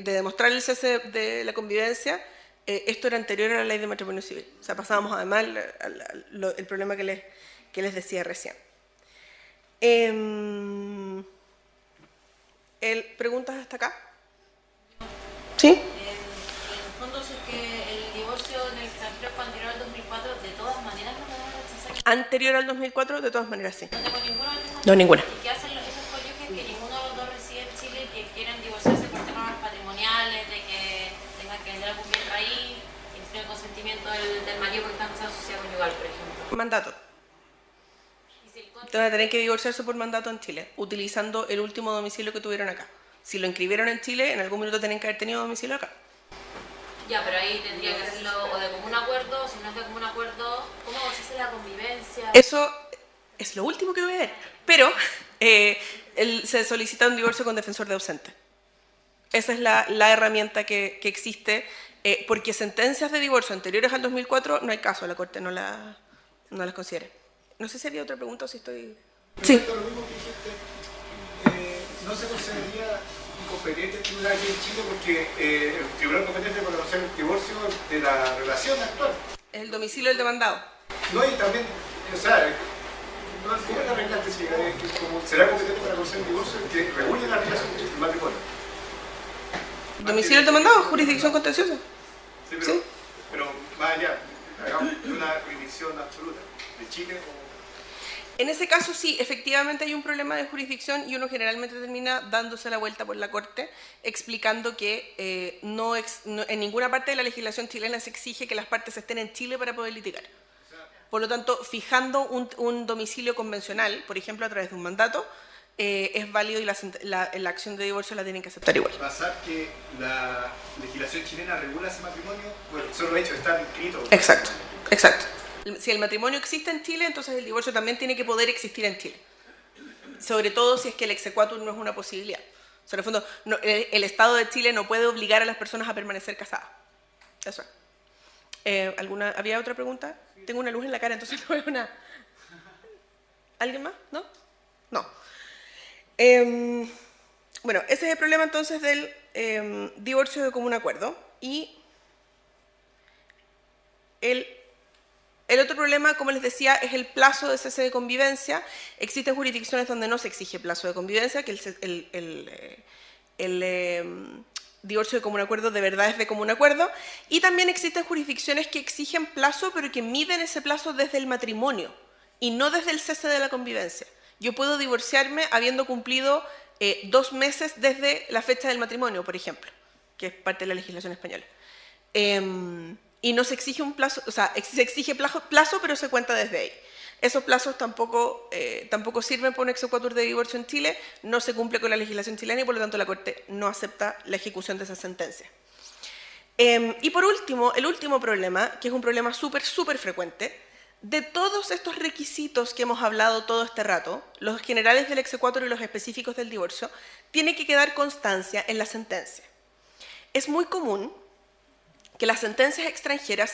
demostrar el cese de la convivencia, esto era anterior a la ley de matrimonio civil. O sea, pasábamos además el problema que les decía recién. ¿Preguntas hasta acá? ¿Sí? En el fondo, si es que el divorcio en el extranjero fue anterior al 2004, de todas maneras no me van a rechazar. Anterior al 2004, de todas maneras sí. No tengo ninguna alternativa. No, ninguna. ¿Y qué hacen esos cónyuges que ninguno de los dos reside en Chile y que quieren divorciarse por temas patrimoniales, de que tengan que vender algún bien raíz, y sin el consentimiento del marido porque están en sociedad conyugal, por ejemplo? Mandato. Y si el cónyuge- Van a tener que divorciarse por mandato en Chile, utilizando el último domicilio que tuvieron acá. Si lo inscribieron en Chile, en algún minuto tienen que haber tenido domicilio acá. Ya, pero ahí tendría que hacerlo o de común acuerdo, si no es de común acuerdo, ¿cómo se hace la convivencia? Eso es lo último que voy a ver. Pero se solicita un divorcio con defensor de ausente. Esa es la herramienta que existe, porque sentencias de divorcio anteriores al 2004 no hay caso, la Corte no las considera. No sé si había otra pregunta o si estoy... Sí. Respecto a lo mismo que dijiste, no se consideraría incompetente el tribunal aquí en Chile porque el tribunal competente para conocer el divorcio de la relación actual. Es el domicilio del demandado. No, y también, o sea, no es la regla específica, es que como será competente para conocer el divorcio el que regule la relación del matrimonio. Domicilio del demandado, jurisdicción contenciosa. Sí, Sí. pero más allá, hagamos de una jurisdicción absoluta, de Chile o... En ese caso sí, efectivamente hay un problema de jurisdicción y uno generalmente termina dándose la vuelta por la Corte explicando que en ninguna parte de la legislación chilena se exige que las partes estén en Chile para poder litigar. Por lo tanto, fijando un domicilio convencional, por ejemplo a través de un mandato, es válido y la acción de divorcio la tienen que aceptar igual. Pasar que la legislación chilena regula ese matrimonio por el solo hecho de estar inscrito. Exacto, exacto. Si el matrimonio existe en Chile, entonces el divorcio también tiene que poder existir en Chile. Sobre todo si es que el exequatur no es una posibilidad. O sea, en el fondo, el Estado de Chile no puede obligar a las personas a permanecer casadas. Eso es. ¿Había otra pregunta? Tengo una luz en la cara, entonces no veo nada. ¿Alguien más? ¿No? No. Bueno, ese es el problema entonces del divorcio de común acuerdo. Y el El otro problema, como les decía, es el plazo de cese de convivencia. Existen jurisdicciones donde no se exige plazo de convivencia, que el divorcio de común acuerdo de verdad es de común acuerdo, y también existen jurisdicciones que exigen plazo, pero que miden ese plazo desde el matrimonio y no desde el cese de la convivencia. Yo puedo divorciarme habiendo cumplido 2 meses desde la fecha del matrimonio, por ejemplo, que es parte de la legislación española. Y no se exige un plazo, o sea, se exige plazo, pero se cuenta desde ahí. Esos plazos tampoco sirven para un exequatur de divorcio en Chile, no se cumple con la legislación chilena y por lo tanto la Corte no acepta la ejecución de esa sentencia. Y por último, el último problema, que es un problema súper frecuente, de todos estos requisitos que hemos hablado todo este rato, los generales del exequatur y los específicos del divorcio, tiene que quedar constancia en la sentencia. Es muy común que las sentencias extranjeras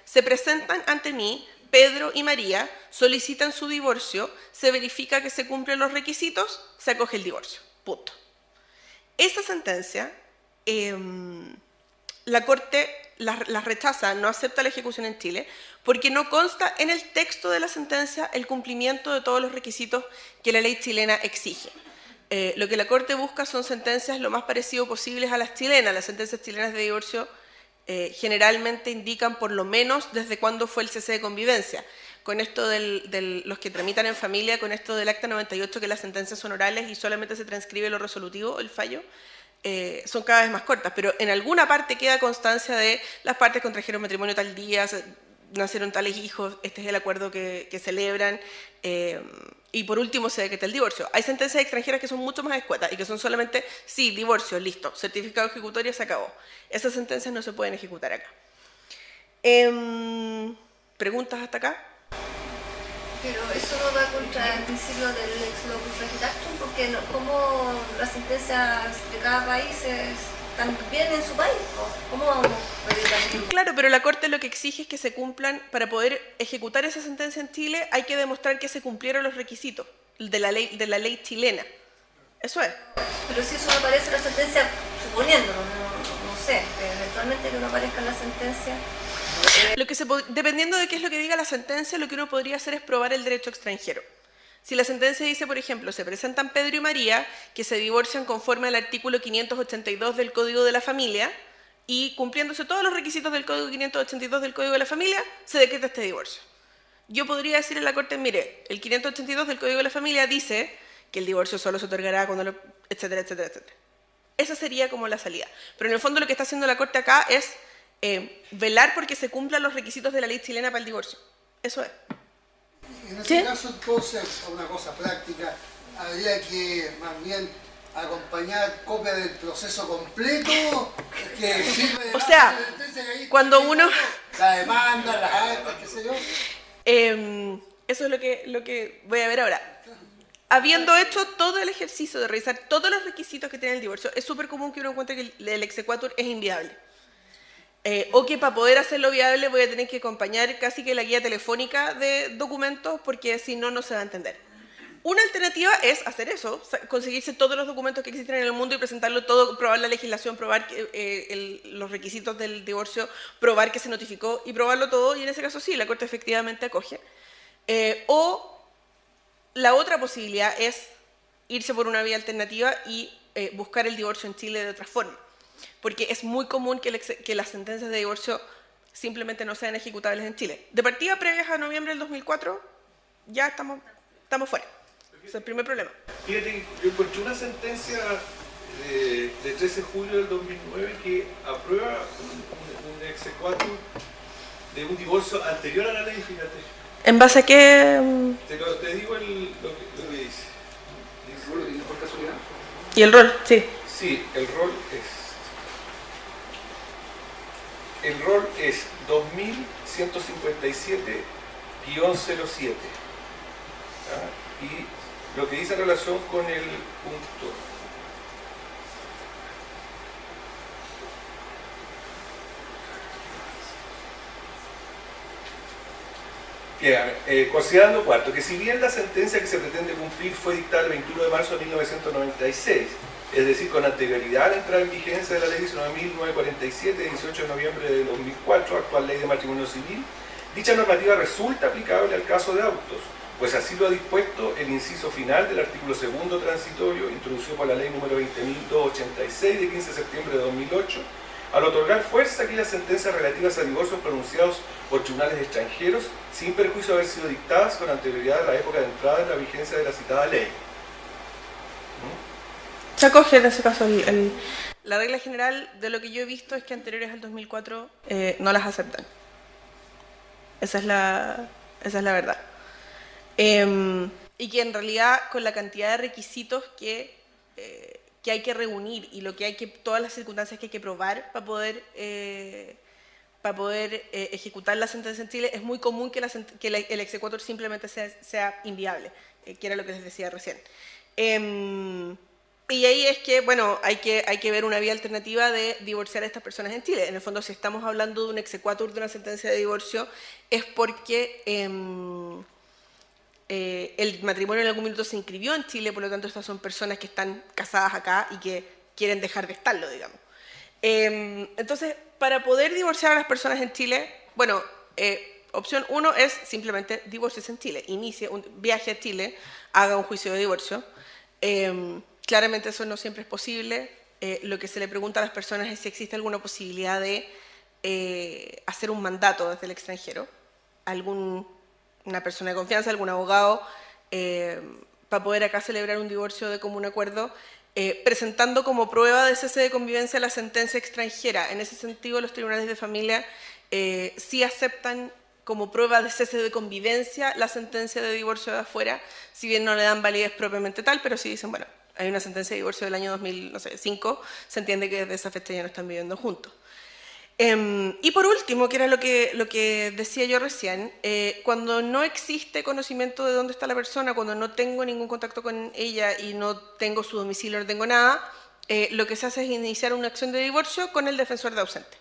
se presentan ante mí, Pedro y María, solicitan su divorcio, se verifica que se cumplen los requisitos, se acoge el divorcio. Punto. Esa sentencia, la Corte las rechaza, no acepta la ejecución en Chile, porque no consta en el texto de la sentencia el cumplimiento de todos los requisitos que la ley chilena exige. Lo que la Corte busca son sentencias lo más parecido posibles a las chilenas. Las sentencias chilenas de divorcio generalmente indican por lo menos desde cuándo fue el cese de convivencia. Con esto de los que tramitan en familia, con esto del acta 98, que las sentencias son orales y solamente se transcribe lo resolutivo, el fallo, son cada vez más cortas, pero en alguna parte queda constancia de las partes contrajeron matrimonio tal día, nacieron tales hijos, este es el acuerdo que celebran, y por último se decreta el divorcio. Hay sentencias extranjeras que son mucho más escuetas y que son solamente, sí, divorcio, listo, certificado ejecutorio, se acabó. Esas sentencias no se pueden ejecutar acá. ¿Preguntas hasta acá? Pero eso no va contra el principio del ex locus agitactum, porque como las sentencias de cada país están bien en su país, ¿cómo vamos a pedir? Claro, pero la Corte lo que exige es que se cumplan, para poder ejecutar esa sentencia en Chile, hay que demostrar que se cumplieron los requisitos de la ley chilena. Eso es. Pero si eso no aparece en la sentencia, suponiendo, no sé, eventualmente que no aparezca en la sentencia. Dependiendo de qué es lo que diga la sentencia, lo que uno podría hacer es probar el derecho extranjero. Si la sentencia dice, por ejemplo, se presentan Pedro y María, que se divorcian conforme al artículo 582 del Código de la Familia, y cumpliéndose todos los requisitos del Código 582 del Código de la Familia, se decreta este divorcio. Yo podría decir en la Corte, mire, el 582 del Código de la Familia dice que el divorcio solo se otorgará cuando etcétera, etcétera, etcétera. Esa sería como la salida. Pero en el fondo lo que está haciendo la Corte acá es velar porque se cumplan los requisitos de la ley chilena para el divorcio. Eso es. En ese caso, entonces, una cosa práctica, habría que más bien acompañar copia del proceso completo que sirve de o sea, cuando uno... La demanda, las actas, qué sé yo. Eso es lo que voy a ver ahora. Habiendo hecho todo el ejercicio de revisar todos los requisitos que tiene el divorcio, es súper común que uno encuentre que el exequatur es inviable. O que para poder hacerlo viable voy a tener que acompañar casi que la guía telefónica de documentos, porque si no, no se va a entender. Una alternativa es hacer eso, conseguirse todos los documentos que existen en el mundo y presentarlo todo, probar la legislación, probar los requisitos del divorcio, probar que se notificó y probarlo todo, y en ese caso sí, la Corte efectivamente acoge. O la otra posibilidad es irse por una vía alternativa y buscar el divorcio en Chile de otra forma. Porque es muy común que las sentencias de divorcio simplemente no sean ejecutables en Chile. De partida previas a noviembre del 2004, ya estamos fuera. Ese es el primer problema. Fíjate, yo encontré una sentencia de 13 de julio del 2009 que aprueba un exequatur de un divorcio anterior a la ley, fíjate. ¿En base a qué? Te digo lo que dice. ¿El rol lo tienes por casualidad? ¿Y el rol? Sí. Sí, el rol es 2157-07. Y lo que dice en relación con el punto. Considerando cuarto, que si bien la sentencia que se pretende cumplir fue dictada el 21 de marzo de 1996, es decir, con anterioridad a la entrada en vigencia de la ley 19.947 de 18 de noviembre de 2004, actual ley de matrimonio civil, Dicha normativa resulta aplicable al caso de autos, pues así lo ha dispuesto el inciso final del artículo 2º transitorio introducido por la ley número 20.286 de 15 de septiembre de 2008, al otorgar fuerza a aquellas sentencias relativas a divorcios pronunciados por tribunales extranjeros sin perjuicio de haber sido dictadas con anterioridad a la época de entrada en la vigencia de la citada ley. Se acoge en ese caso la regla general de lo que yo he visto es que anteriores al 2004 no las aceptan. Esa es la verdad. Y que en realidad con la cantidad de requisitos que hay que reunir y todas las circunstancias que hay que probar para poder ejecutar la sentencia en Chile, es muy común que el exequatur simplemente sea inviable, que era lo que les decía recién. Y ahí es que, bueno, hay que ver una vía alternativa de divorciar a estas personas en Chile. En el fondo, si estamos hablando de un exequatur, de una sentencia de divorcio, es porque el matrimonio en algún minuto se inscribió en Chile, por lo tanto estas son personas que están casadas acá y que quieren dejar de estarlo, digamos. Entonces, para poder divorciar a las personas en Chile, bueno, opción 1 es simplemente divorciarse en Chile, inicie un viaje a Chile, haga un juicio de divorcio. Claramente eso no siempre es posible. Lo que se le pregunta a las personas es si existe alguna posibilidad de hacer un mandato desde el extranjero, una persona de confianza, algún abogado, para poder acá celebrar un divorcio de común acuerdo, presentando como prueba de cese de convivencia la sentencia extranjera. En ese sentido, los tribunales de familia sí aceptan como prueba de cese de convivencia la sentencia de divorcio de afuera, si bien no le dan validez propiamente tal, pero sí dicen, bueno, hay una sentencia de divorcio del año 2005, se entiende que desde esa fecha ya no están viviendo juntos. Y por último, que era lo que decía yo recién, cuando no existe conocimiento de dónde está la persona, cuando no tengo ningún contacto con ella y no tengo su domicilio, no tengo nada, lo que se hace es iniciar una acción de divorcio con el defensor de ausente.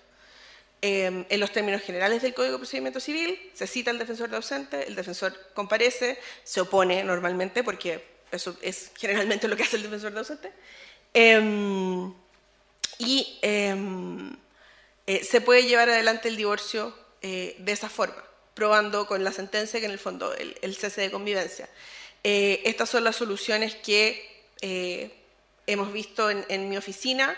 En los términos generales del Código de Procedimiento Civil, se cita al defensor de ausente, el defensor comparece, se opone normalmente, porque eso es generalmente lo que hace el defensor de ausente, se puede llevar adelante el divorcio de esa forma, probando con la sentencia que en el fondo el cese de convivencia. Estas son las soluciones que hemos visto en mi oficina.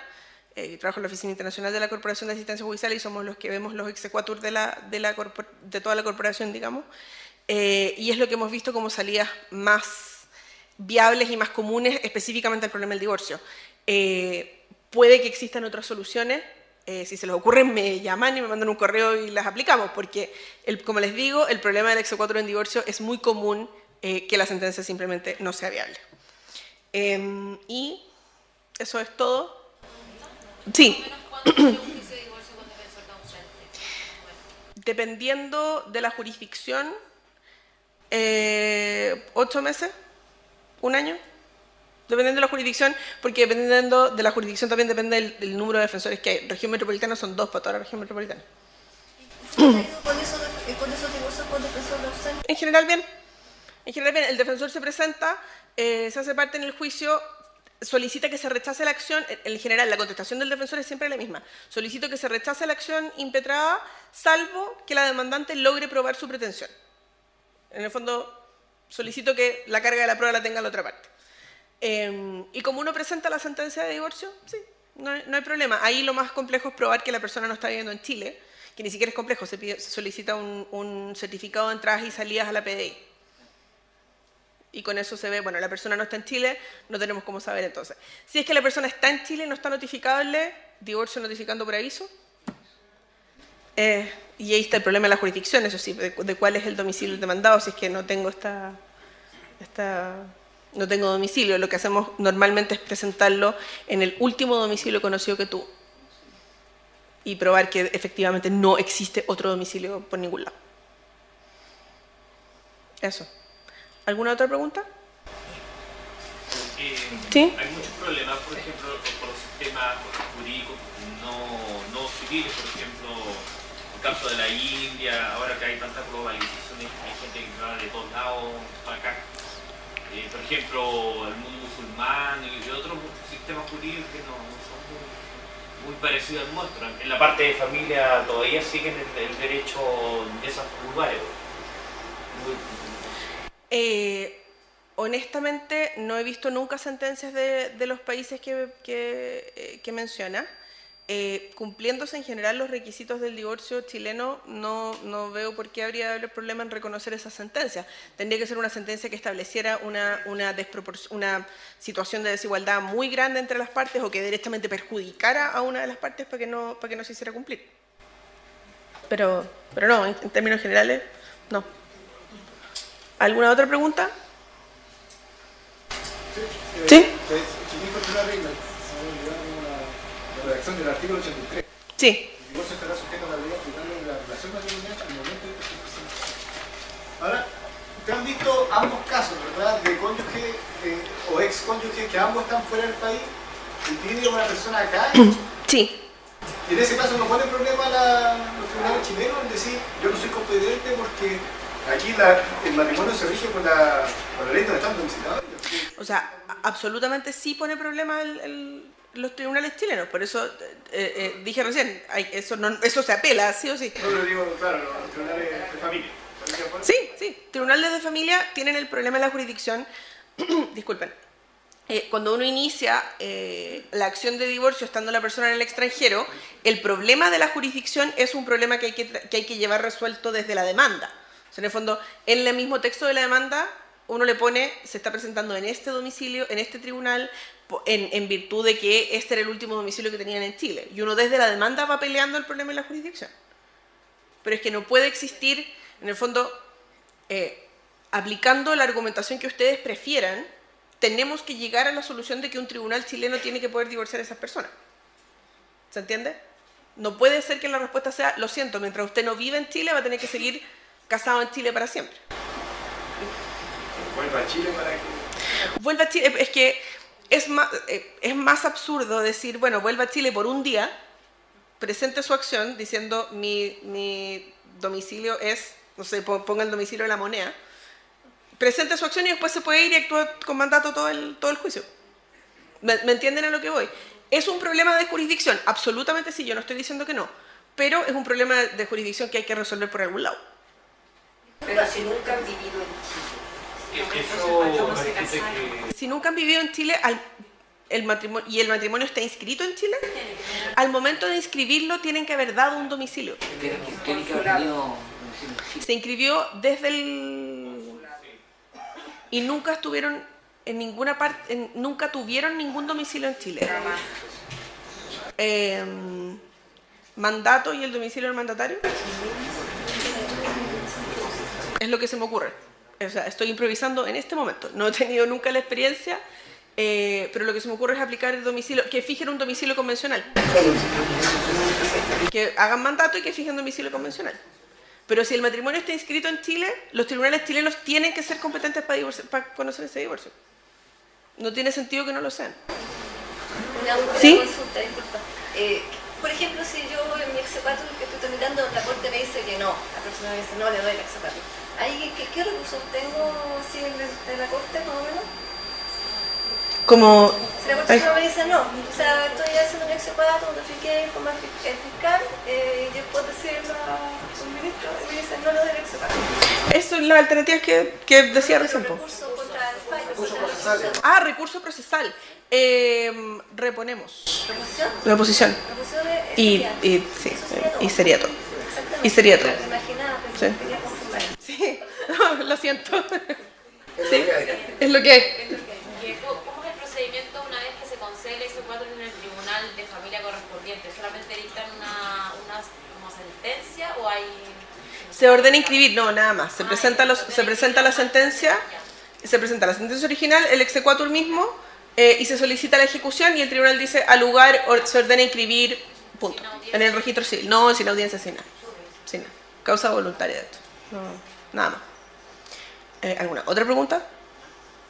Trabajo en la Oficina Internacional de la Corporación de Asistencia Judicial y somos los que vemos los exequatur de toda la corporación, digamos, y es lo que hemos visto como salidas más viables y más comunes específicamente al problema del divorcio. Puede que existan otras soluciones, si se les ocurren me llaman y me mandan un correo y las aplicamos, porque, como les digo, el problema del exequatur en divorcio es muy común que la sentencia simplemente no sea viable. Y eso es todo. Sí. Dependiendo de la jurisdicción, 8 meses, 1 año, dependiendo de la jurisdicción, porque dependiendo de la jurisdicción también depende del número de defensores que hay. Región metropolitana son 2 para toda la región metropolitana. ¿Usted ha ido con esos divorcios con defensor de ausente? En general bien. En general bien, el defensor se presenta, se hace parte en el juicio, solicita que se rechace la acción. En general la contestación del defensor es siempre la misma. Solicito que se rechace la acción impetrada, salvo que la demandante logre probar su pretensión. En el fondo, solicito que la carga de la prueba la tenga la otra parte. Y como uno presenta la sentencia de divorcio, sí, no hay problema. Ahí lo más complejo es probar que la persona no está viviendo en Chile, que ni siquiera es complejo, se solicita un certificado de entradas y salidas a la PDI. Y con eso se ve, bueno, la persona no está en Chile, no tenemos cómo saber entonces. Si es que la persona está en Chile y no está notificable, divorcio notificando por aviso. Y ahí está el problema de la jurisdicción, eso sí, de cuál es el domicilio del demandado, si es que no tengo no tengo domicilio. Lo que hacemos normalmente es presentarlo en el último domicilio conocido que tuvo y probar que efectivamente no existe otro domicilio por ningún lado. Eso. ¿Alguna otra pregunta? ¿Sí? Hay muchos problemas, por ejemplo, con los sistemas jurídicos no civiles, por ejemplo, el caso de la India, ahora que hay tanta globalización, hay gente que va de todos lados para acá. Por ejemplo, el mundo musulmán y otros sistemas jurídicos que no son muy parecido al nuestro. En la parte de familia todavía siguen el derecho de esos lugares. Honestamente, no he visto nunca sentencias de los países que menciona. Cumpliéndose en general los requisitos del divorcio chileno, no veo por qué habría problema en reconocer esa sentencia. Tendría que ser una sentencia que estableciera una situación de desigualdad muy grande entre las partes o que directamente perjudicara a una de las partes para que no se hiciera cumplir. Pero no, en términos generales, no. ¿Alguna otra pregunta? ¿Sí? La redacción del artículo 83. Sí. El divorcio estará sujeto a la ley aplicable de la relación matrimonial al momento de constitución. Ahora, ustedes han visto ambos casos, ¿verdad? De cónyuge o ex cónyuge que ambos están fuera del país y pide a una persona acá. Sí. Y en ese caso no pone problema los tribunales chilenos en decir yo no soy confidente porque aquí el matrimonio se rige por la ley donde están domiciliados. O sea, absolutamente sí pone problema los tribunales chilenos, por eso dije recién, eso se apela, sí o sí. No lo digo, claro, los tribunales de familia. Sí, tribunales de familia tienen el problema de la jurisdicción, disculpen, cuando uno inicia la acción de divorcio estando la persona en el extranjero, el problema de la jurisdicción es un problema que hay que llevar resuelto desde la demanda. O sea, en el fondo, en el mismo texto de la demanda, uno le pone, se está presentando en este domicilio, en este tribunal, en virtud de que este era el último domicilio que tenían en Chile. Y uno desde la demanda va peleando el problema en la jurisdicción. Pero es que no puede existir, en el fondo, aplicando la argumentación que ustedes prefieran, tenemos que llegar a la solución de que un tribunal chileno tiene que poder divorciar a esas personas. ¿Se entiende? No puede ser que la respuesta sea, lo siento, mientras usted no vive en Chile, va a tener que seguir casado en Chile para siempre. Vuelva a Chile para que... Vuelva a Chile, es que es más absurdo decir, bueno, vuelva a Chile por un día, presente su acción diciendo mi domicilio es, no sé, ponga el domicilio de La Moneda, presente su acción y después se puede ir y actúa con mandato todo el juicio. ¿Me entienden a lo que voy? ¿Es un problema de jurisdicción? Absolutamente sí, yo no estoy diciendo que no, pero es un problema de jurisdicción que hay que resolver por algún lado. Pero si nunca han vivido en Chile. Si nunca han vivido en Chile el matrimonio está inscrito en Chile, al momento de inscribirlo tienen que haber dado un domicilio. Tiene que haber tenido... Se inscribió desde y nunca estuvieron en ninguna parte, nunca tuvieron ningún domicilio en Chile. ¿Mandato y el domicilio del mandatario? Es lo que se me ocurre. O sea, estoy improvisando en este momento. No he tenido nunca la experiencia, pero lo que se me ocurre es aplicar el domicilio, que fijen un domicilio convencional. Que hagan mandato y que fijen un domicilio convencional. Pero si el matrimonio está inscrito en Chile, los tribunales chilenos tienen que ser competentes para conocer ese divorcio. No tiene sentido que no lo sean. Una ¿Sí? consulta, disculpa. Por ejemplo, si yo en mi exequatur que estoy tramitando, la corte me dice que no, la persona me dice no, le doy el exequatur. Ahí, ¿qué recursos tengo así de la corte, más o menos? Como... Si la corte no me dice no, o sea, estoy haciendo un exequatur, notifiqué, informar el fiscal, y después decirle al ministro, y me dice no, le doy el exequatur. Eso es la alternativa que decía recién. Recurso contra el fallo. Recurso procesal. Recurso procesal. Reponemos ¿Reposición? la oposición. Reposición sería. Sí, Eso sería todo. y sería todo. Exactamente. Y sería todo. Me imaginaba, pero Sí. quería confirmar. Sí, no, lo siento. Sí, es lo que hay. ¿Cómo es el procedimiento una vez que se concede ese cuadro en el tribunal de familia correspondiente? ¿Solamente dictan una como sentencia o hay...? Se ordena inscribir, no, nada más. Se presenta la sentencia, original, el exequatur mismo, y se solicita la ejecución y el tribunal dice al lugar se ordena inscribir, punto, en el registro civil. No, sin audiencia, sin nada. Sin nada. Causa voluntaria de esto. No, nada más. ¿Alguna otra pregunta?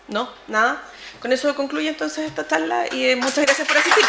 ¿No? ¿Nada? Con eso concluye entonces esta charla y muchas gracias por asistir.